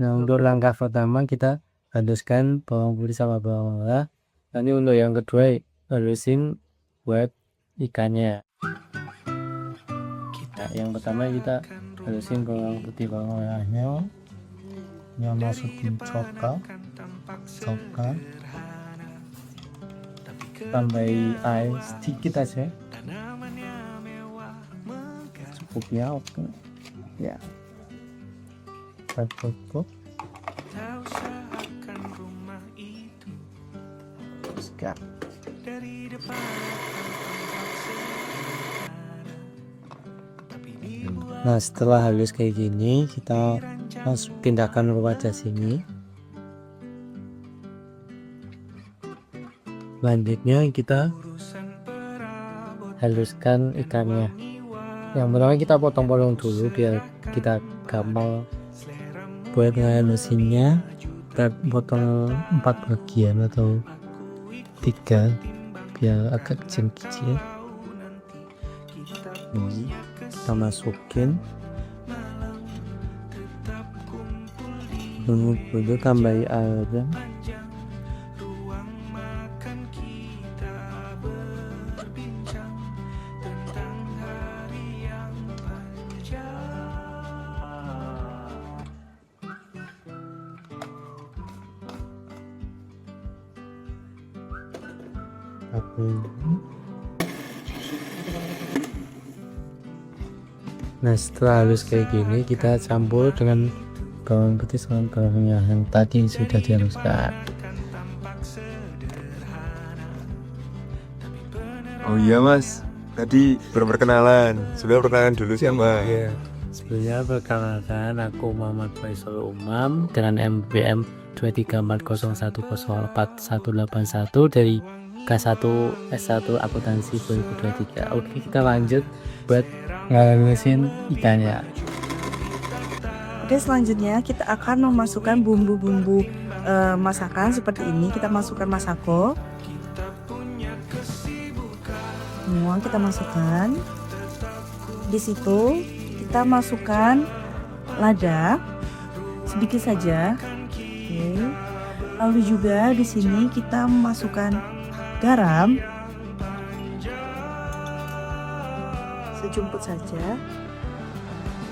Nah, untuk langkah pertama kita haluskan bawang putih sama bawang merah. Nanti untuk yang kedua halusin buat ikannya. Nah, yang pertama kita halusin bawang putih bawang merahnya, yang masukin coka, tambahin air sedikit aja, cukupnya, oke ya. Cukup. Siap. Nah, setelah halus kayak gini, kita langsung pindahkan ke wadah sini. Selanjutnya kita haluskan ikannya. Yang pertama kita potong-potong dulu biar kita gampang buat ngehalusinnya. Kita potong 4 bagian atau 3 biar agak kecil-kecil. Kita masukin dulu, tambahin airnya. Nah, setelah halus kayak gini, kita campur dengan bawang putih sama bawang merah yang tadi sudah dihaluskan. Oh iya mas, tadi belum perkenalan. Sudah perkenalan dulu siapa? Ya, sebelumnya perkenalkan, aku Muhammad Faisal Umam dengan MBM 23401041181 dari K1 S1 Akuntansi 2023. Oke, kita lanjut buat ngalusin ikannya. Oke, selanjutnya kita akan memasukkan bumbu-bumbu masakan seperti ini. Kita masukkan masako. Semua kita masukkan. Di situ kita masukkan lada sedikit saja. Oke. Lalu juga di sini kita memasukkan garam sejumput saja.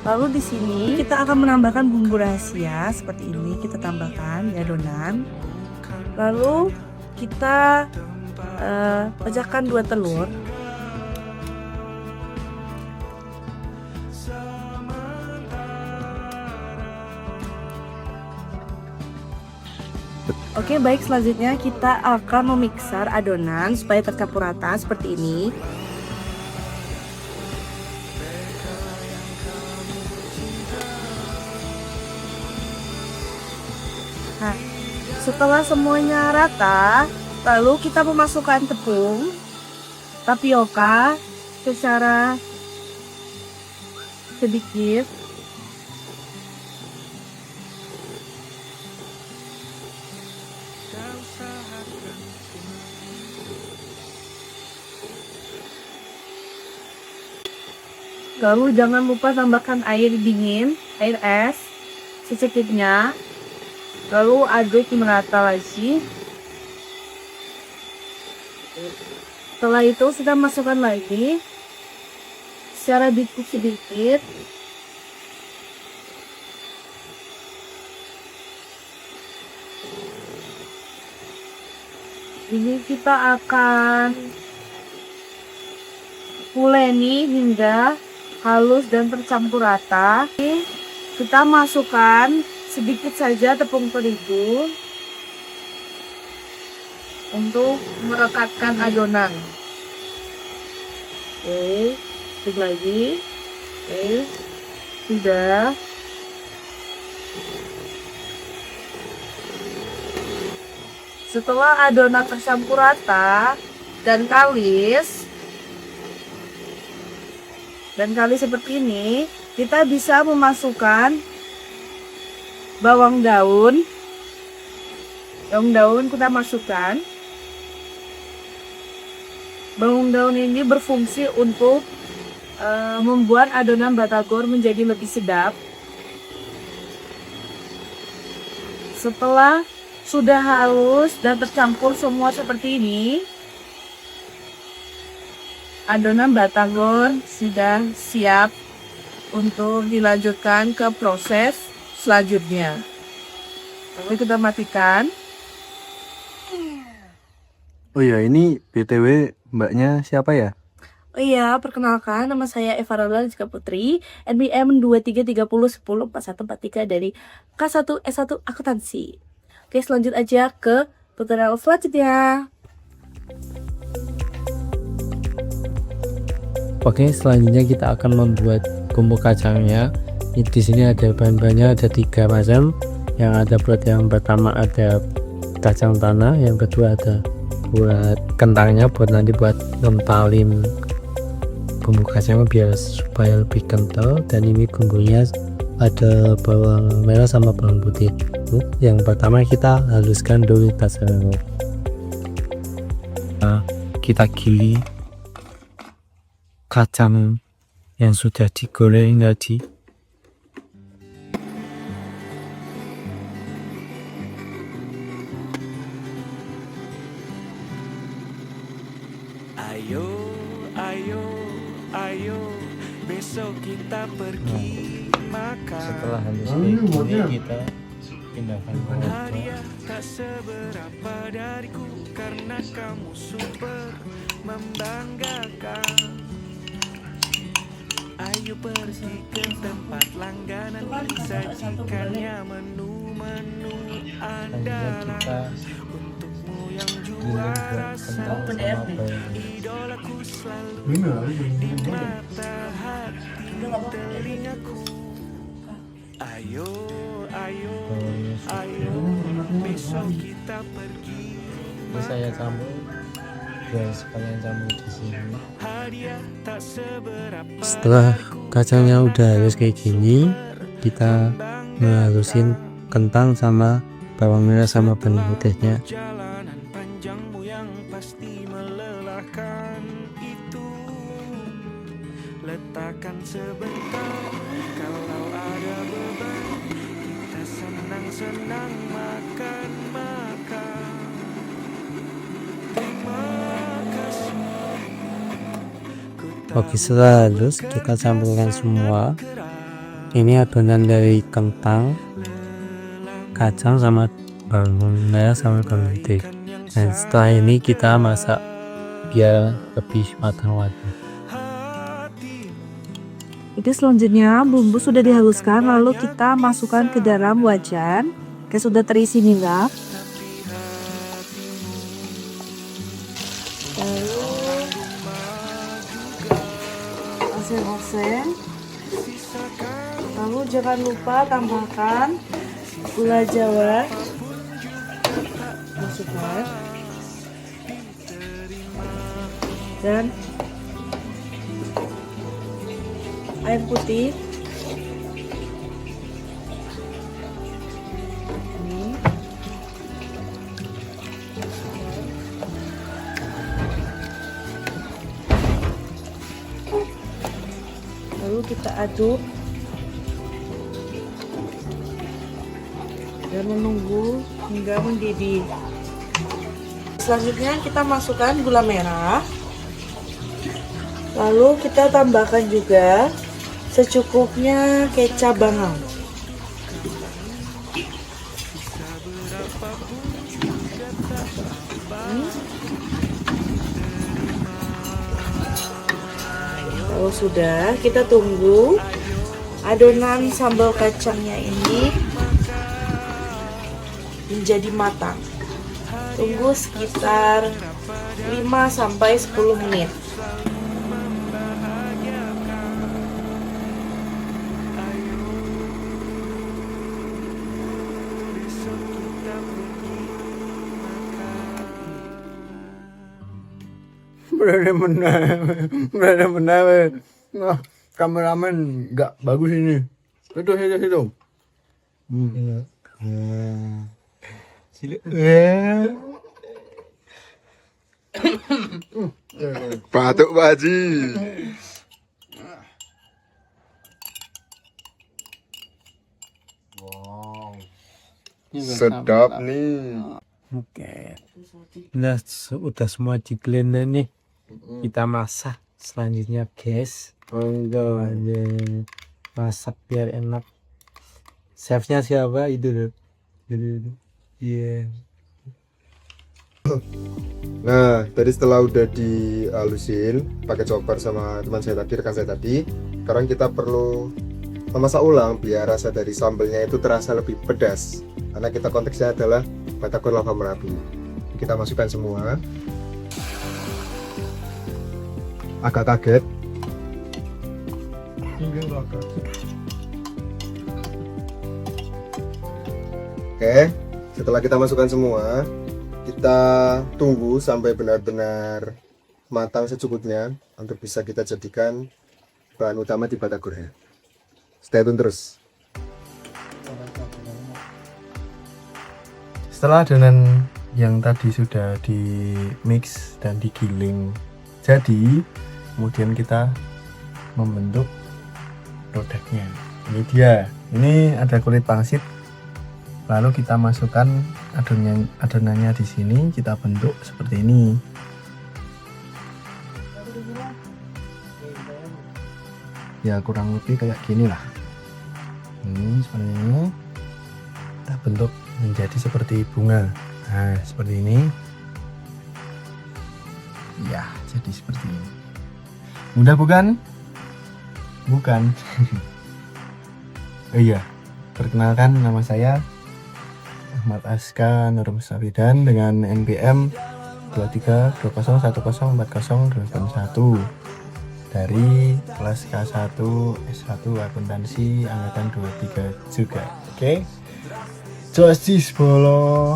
Lalu di sini kita akan menambahkan bumbu rahasia seperti ini, kita tambahkan di adonan. Lalu kita pecahkan 2 telur. Oke, baik, selanjutnya kita akan memixer adonan supaya tercampur rata seperti ini. Nah, setelah semuanya rata, lalu kita memasukkan tepung tapioka secara sedikit. Lalu jangan lupa tambahkan air dingin, air es secukupnya. Lalu aduk merata lagi. Setelah itu kita masukkan lagi secara sedikit. Ini kita akan uleni hingga halus dan tercampur rata. Kita masukkan sedikit saja tepung terigu untuk merekatkan adonan. Oke, sedikit lagi. Oke, sudah. Setelah adonan tercampur rata dan kalis seperti ini, kita bisa memasukkan bawang daun. Bawang daun kita masukkan. Bawang daun ini berfungsi untuk membuat adonan batagor menjadi lebih sedap. Setelah sudah halus dan tercampur semua seperti ini, adonan batagor sudah siap untuk dilanjutkan ke proses selanjutnya. Lalu kita matikan. Oh ya, ini BTW mbaknya siapa ya? Oh iya, perkenalkan nama saya Eva Rola Rizka Putri, NBM 2330104143 dari K1 S1 Akuntansi. Oke, selanjut aja ke tutorial selanjutnya. Oke, selanjutnya kita akan membuat bumbu kacangnya. Di sini ada bahan-bahannya, ada 3 macam. Yang ada buat yang pertama ada kacang tanah, yang kedua ada buat kentangnya, buat nanti buat ngempalin bumbu kacangnya biar supaya lebih kental. Dan ini bumbunya ada bawang merah sama bawang putih. Yang pertama kita haluskan dulu kacangnya. Kita giling kacang yang sudah digoreng tadi. Ayo, ayo, ayo, besok kita pergi makan. Setelah halus kayak gini kita pindahkan ke wadah. Hadiah tak seberapa dariku karena kamu super membanggakan. Ayo pergi ke tempat langganan, sajikannya menu-menu andalan. Untukmu yang juara satu, idolaku selalu di mata hati telingaku. Ayo, ayo, ayo, besok kita pergi Ini saya campur biar sekalian campur di sini. hadiah tak seberapa. Setelah kacangnya udah halus kayak gini, kita ngehalusin kentang sama bawang merah sama bawang putihnya. Jalanan panjangmu yang pasti melelahkan itu, letakkan sebentar. Kalau ada beban, kita senang-senang makan-makan. Terima kasih. Oke, setelah halus kita campurkan semua. Ini adonan dari kentang, kacang sama bawang merah sama bawang putih. Dan setelah ini kita masak biar lebih matang lagi. Oke, selanjutnya bumbu sudah dihaluskan, lalu kita masukkan ke dalam wajan. Oke, sudah terisi nila. Lalu oseng-oseng. Lalu jangan lupa tambahkan gula jawa. Masukkan. Dan air putih. Ini. Lalu kita aduk dan menunggu hingga mendidih. Selanjutnya kita masukkan gula merah. Lalu kita tambahkan juga secukupnya kecap bawang. Kalau sudah, kita tunggu adonan sambal kacangnya ini menjadi matang. Tunggu sekitar 5-10 menit. Berada menang. Nah, kameramen nggak bagus ini. Situ. Batuk baji. Wow. Sedap nih. Oke. Nah, udah semua di blender nih. Kita masak selanjutnya, guys. Monggo aja. Masak biar enak. Chefnya siapa? Itu. Iya. Nah, tadi setelah udah dihalusin pakai chopper sama teman saya tadi, rekan saya tadi, sekarang kita perlu memasak ulang biar rasa dari sambelnya itu terasa lebih pedas. Karena kita konteksnya adalah batagor lava Merapi. Kita masukkan semua. Agak kaget. Oke, setelah kita masukkan semua, kita tunggu sampai benar-benar matang secukupnya untuk bisa kita jadikan bahan utama di batagornya. Stay tune terus. Setelah adonan yang tadi sudah di mix dan digiling jadi, kemudian kita membentuk produknya. Ini dia. Ini ada kulit pangsit. Lalu kita masukkan adonannya di sini, kita bentuk seperti ini. Ya kurang lebih kayak gini lah. Ini seperti ini. Kita bentuk menjadi seperti bunga. Nah, seperti ini. Ya, jadi seperti ini. Mudah bukan? Bukan. Oh iya, perkenalkan nama saya Ahmad Aska Nur Musafidan dengan NPM 232010404081 dari kelas K1 S1 akuntansi angkatan 23 juga. Oke. Josis bolo.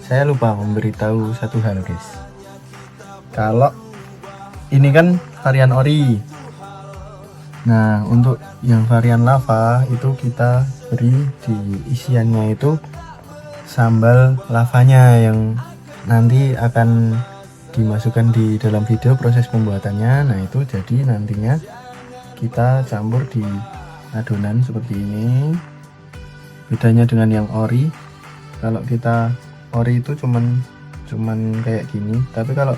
Saya lupa memberitahu satu hal, guys. Kalau ini kan varian ori. Nah, untuk yang varian lava itu kita beri di isiannya itu sambal lavanya yang nanti akan dimasukkan di dalam video proses pembuatannya. Nah, itu jadi nantinya kita campur di adonan seperti ini. Bedanya dengan yang ori, kalau kita ori itu cuman kayak gini, tapi kalau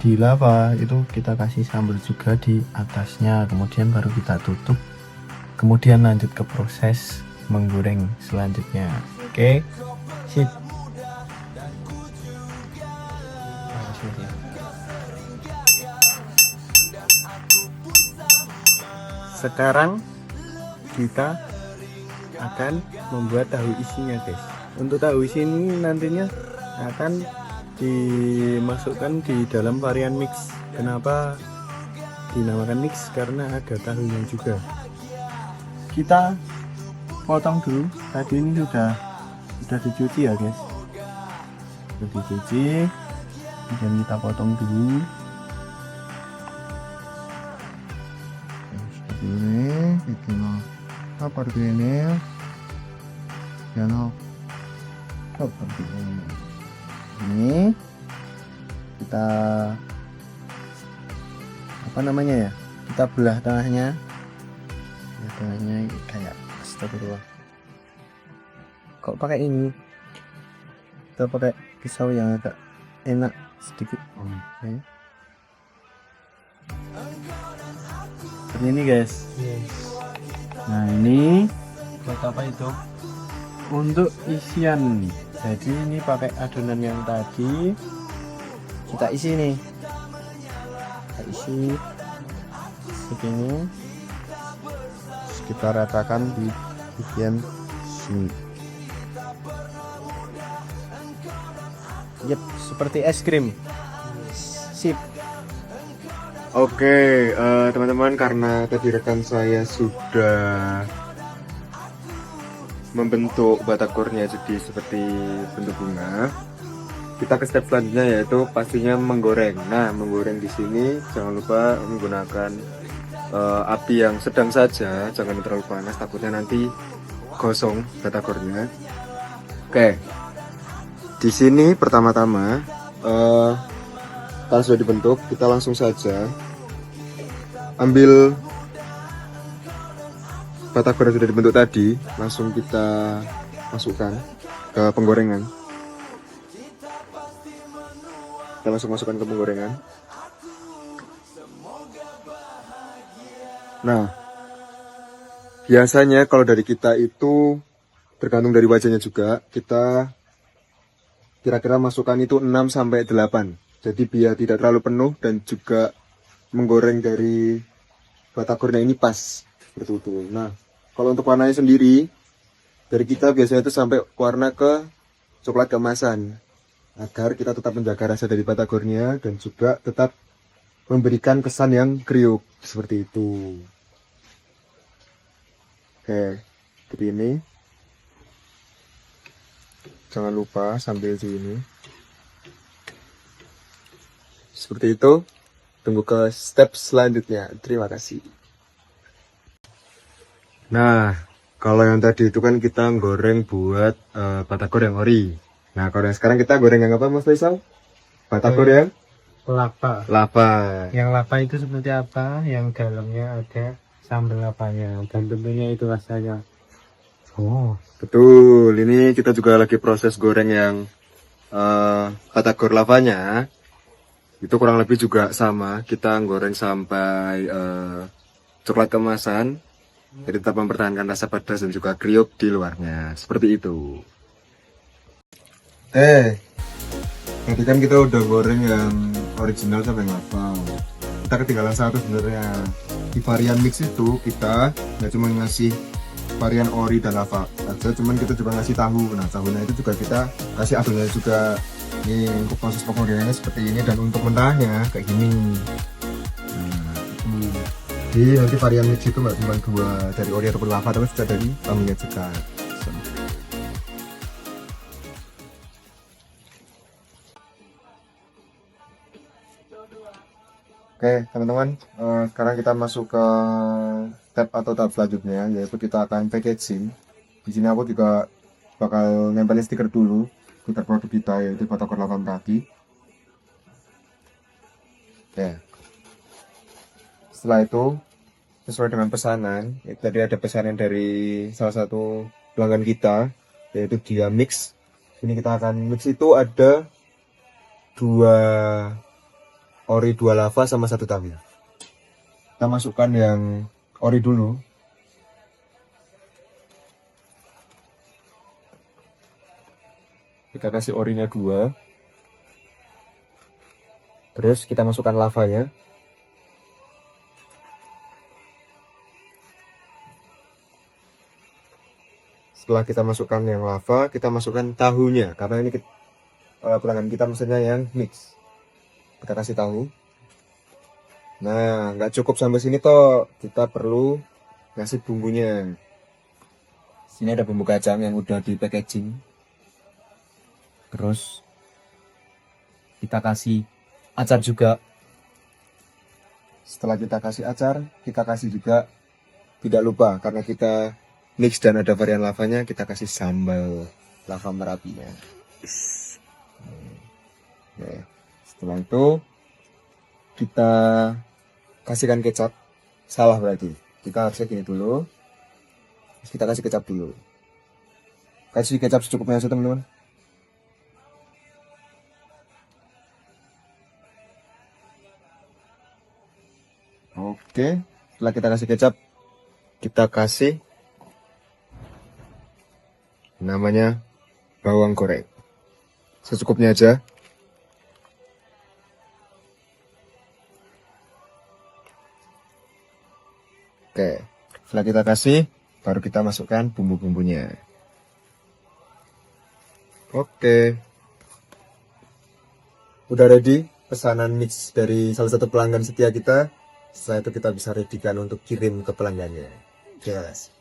di lava itu kita kasih sambal juga di atasnya, kemudian baru kita tutup, kemudian lanjut ke proses menggoreng selanjutnya. Oke, sip. Sekarang kita akan membuat tahu isinya, guys. Untuk tahu isi ini nantinya akan dimasukkan di dalam varian mix. Kenapa dinamakan mix? Karena ada tahunya juga. Kita potong dulu. Tadi ini sudah dicuci ya, guys. Sudah dicuci, kemudian kita potong dulu seperti ini. Itu apa ini? Ya no. Seperti ini. Ini kita apa namanya ya, kita belah tengahnya ya, tengahnya kayak astagfirullah, kok pakai ini, kita pakai pisau yang agak enak sedikit. Okay. Seperti ini, guys. Nah, ini buat apa itu? Untuk isian. Jadi ini pakai adonan yang tadi kita isi nih, kita isi segini, kita ratakan di bagian sini. Yep, seperti es krim. Sip. Oke, teman-teman, karena tadi rekan saya sudah membentuk batagornya jadi seperti bentuk bunga, kita ke step selanjutnya, yaitu pastinya menggoreng. Nah, menggoreng di sini jangan lupa menggunakan api yang sedang saja, jangan terlalu panas, takutnya nanti gosong batagornya. Oke, di sini pertama-tama kalau sudah dibentuk, kita langsung saja ambil batagor yang sudah dibentuk tadi, langsung kita masukkan ke penggorengan. Kita masukkan ke penggorengan. Nah, biasanya kalau dari kita itu tergantung dari wajahnya juga, kita kira-kira masukkan itu 6 sampai 8. Jadi biar tidak terlalu penuh dan juga menggoreng dari batagornya ini pas seperti itu. Nah, kalau untuk warnanya sendiri dari kita biasanya itu sampai warna ke coklat keemasan agar kita tetap menjaga rasa dari batagornya dan juga tetap memberikan kesan yang kriuk seperti itu. Oke, seperti ini. Jangan lupa sambil di ini. Seperti itu. Tunggu ke step selanjutnya. Terima kasih. Nah, kalau yang tadi itu kan kita goreng buat batagor yang ori. Nah, kalau yang sekarang kita goreng yang apa, Mas Faisal? Batagor yang Lapa. lapa. Yang lapa itu seperti apa? Yang dalamnya ada sambal lapanya dan tentunya itu rasanya. Oh, Betul. Ini kita juga lagi proses goreng yang batagor lavanya. Itu kurang lebih juga sama, kita goreng sampai coklat keemasan, jadi tetap mempertahankan rasa pedas dan juga kriuk di luarnya, seperti itu. Tadi kan kita udah goreng yang original sampai ngapal. Kita ketinggalan satu sebenarnya. Di varian mix itu kita nggak cuma ngasih varian ori dan lava aja, cuman kita juga ngasih tahu. Nah, tahunya itu juga kita kasih adonannya juga. Ini untuk proses penggorengannya seperti ini, dan untuk mentahnya kayak gini. Nah, jadi nanti varian mix itu nggak cuma 2 dari ori ataupun lava, tapi juga dari tahunya juga. Oke teman-teman, sekarang kita masuk ke step atau tahap selanjutnya, yaitu kita akan packaging. Di sini aku juga bakal nempelin stiker dulu stiker produk kita, yaitu batagor 8 kaki. Oke. Setelah itu sesuai dengan pesanan, tadi ada pesanan dari salah satu pelanggan kita, yaitu dia mix. Ini kita akan mix itu ada 2 ori, 2 lava sama 1 tahu. Kita masukkan yang ori dulu. Kita kasih orinya 2. Terus kita masukkan lavanya. Setelah kita masukkan yang lava, kita masukkan tahunya, karena ini pelanggan kita mesennya yang mix. Kita kasih tahu. Nah, nggak cukup sampai sini toh, kita perlu ngasih bumbunya. Sini ada bumbu kacang yang udah di packaging. Terus kita kasih acar juga. Setelah kita kasih acar, kita kasih juga, tidak lupa karena kita mix dan ada varian lavanya, kita kasih sambal lava merapinya. Oke. Setelah itu kita kasihkan kecap. Salah berarti, kita harusnya gini dulu. Terus kita kasih kecap dulu. Kasih kecap secukupnya aja teman-teman. Oke, setelah kita kasih kecap, kita kasih namanya bawang goreng. Secukupnya aja. Oke, setelah kita kasih, baru kita masukkan bumbu-bumbunya. Oke, udah ready pesanan mix dari salah satu pelanggan setia kita. Setelah itu kita bisa readykan untuk kirim ke pelanggannya. Yes.